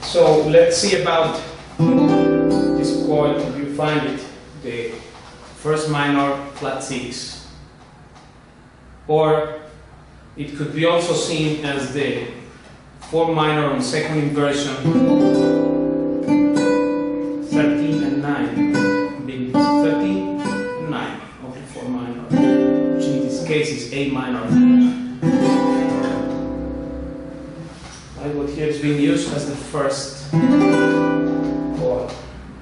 So let's see about this chord. If you find it, the first minor flat 6, or it could be also seen as the 4 minor on second inversion, 13 and 9, being 13 and 9 of the 4 minor, which in this case is A minor. Right, what here is being used as the first chord,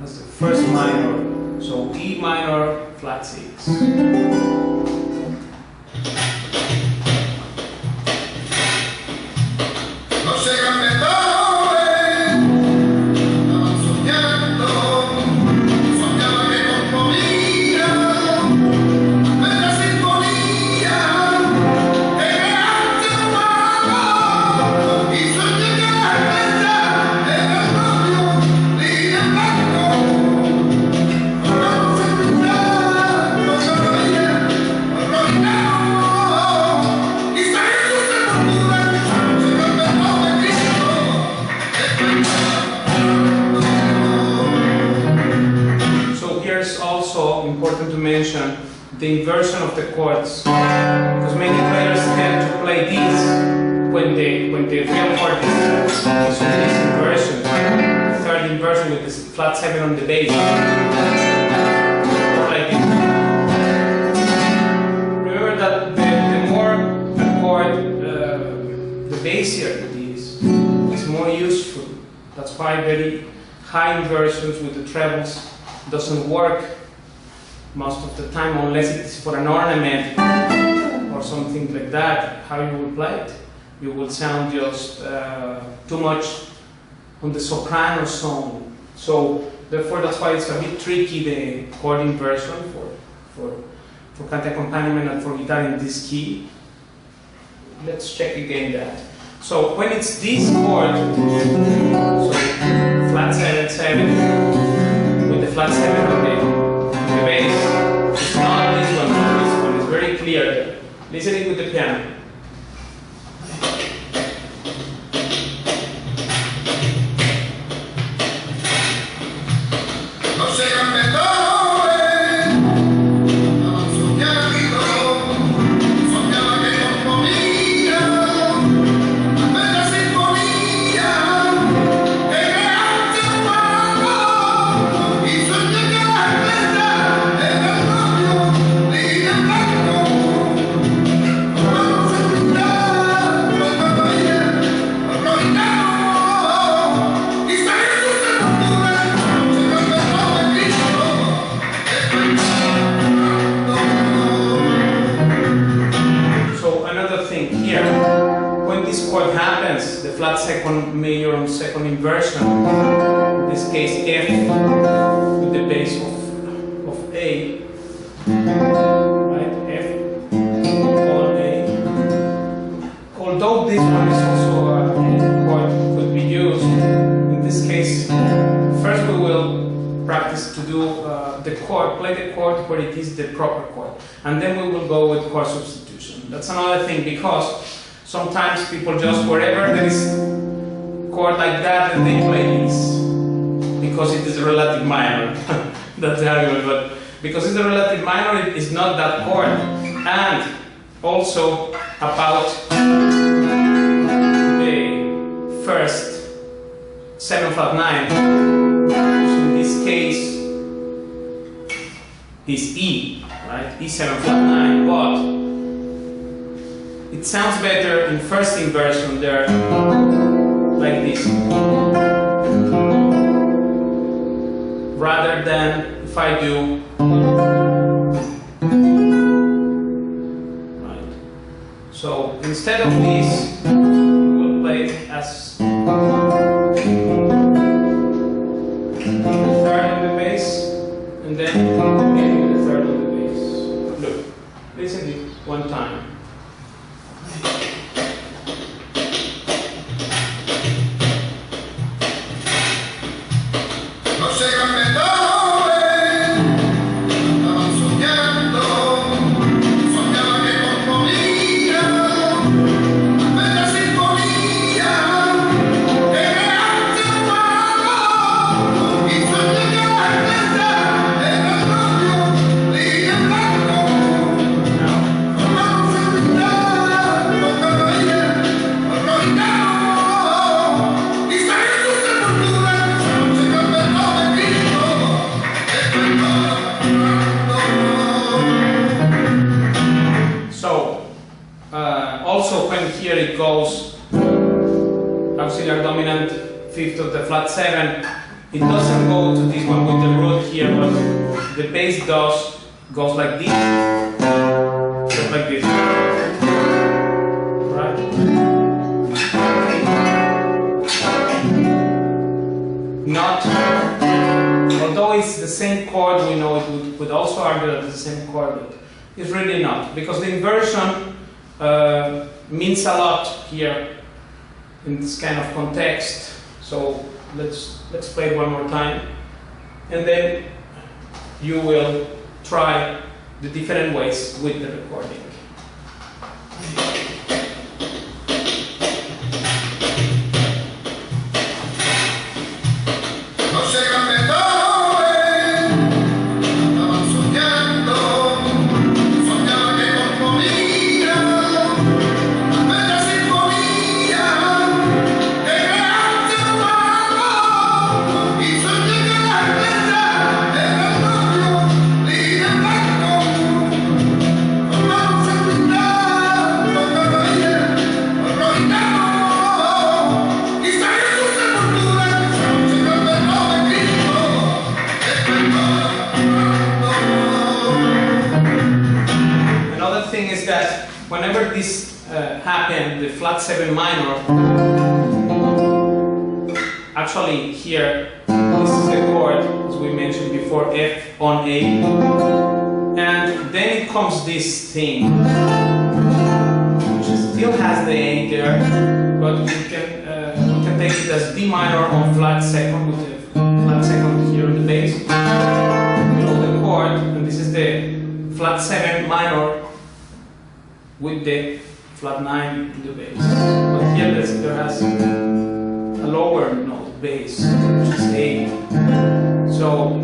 as the first minor, so E minor flat 6. The inversion of the chords, because many players tend to play these when the real chord is on this inversion, the third inversion with this flat 7 on the bass, or like this. Remember that the more the chord, the bassier it is more useful. That's why very high inversions with the trebles doesn't work most of the time, unless it's for an ornament or something like that. How you will play it? You will sound just too much on the soprano zone. So therefore, that's why it's a bit tricky, the chord inversion for Cante accompaniment and for guitar in this key. Let's check again that. So when it's this chord, so flat 7 7 with the flat 7 on the bass, it's not this one, it's very clear. Listening with the piano. Second major on second inversion, in this case F with the bass of A, right? F on A. Although this one is also a chord could be used, in this case, first we will practice to do the chord, play the chord where it is the proper chord, and then we will go with chord substitution. That's another thing, because sometimes people just, wherever there is chord like that, and they play this because it is a relative minor. That's the argument, but because it's a relative minor, it is not that chord. And also about the first 7 flat 9, in this case is E, right? E7 flat 9, but it sounds better in first inversion there, like this, rather than if I do, right? So instead of this, we'll play it as the third on the bass, and then again with the third on the bass. Look, listen to it one time. Soñaba que componía, me la fifth of the flat 7, it doesn't go to this one with the root here, but the bass goes like this, just like this. Right? Not, although it's the same chord, we know it would also argue that it's the same chord, but it's really not, because the inversion means a lot here in this kind of context. So let's play it one more time, and then you will try the different ways with the recording. Whenever this happened, the flat 7 minor, actually here, this is the chord, as we mentioned before, F on A, and then it comes this thing, which still has the A there, but we can take it as D minor on flat 2nd, with the flat 2nd here in the bass, below the chord, and this is the flat 7 minor with the flat 9 in the bass. But here there has a lower note bass, which is A. So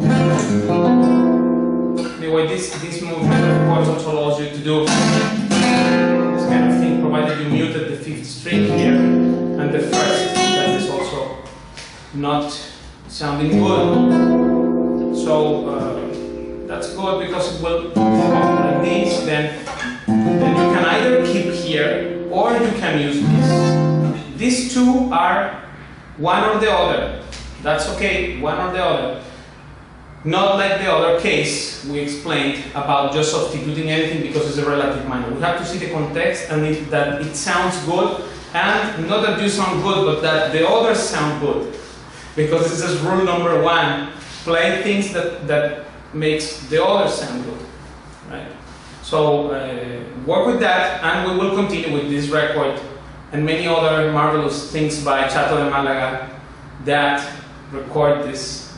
anyway, this movement of course also allows you to do this kind of thing, provided you muted the 5th string here and the 1st, that is also not sounding good. So that's good because it will go like this, then you can either keep here or you can use this. These two are one or the other. That's okay, one or the other. Not like the other case we explained about just substituting anything because it's a relative minor. We have to see the context and that it sounds good, and not that you sound good, but that the others sound good. Because this is rule number 1. Play things that makes the others sound good. Right? So work with that, and we will continue with this record and many other marvelous things by Chato de Malaga that record this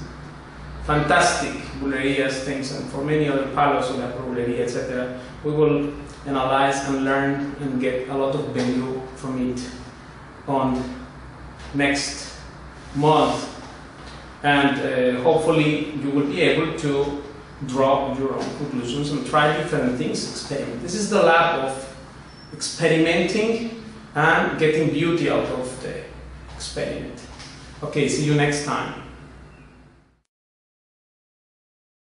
fantastic Buleria things, and for many other palos of that Buleria, etc. We will analyze and learn and get a lot of value from it on next month, and hopefully you will be able to draw your own conclusions and try different things, experiment. This is the lab of experimenting and getting beauty out of the experiment. Okay, see you next time.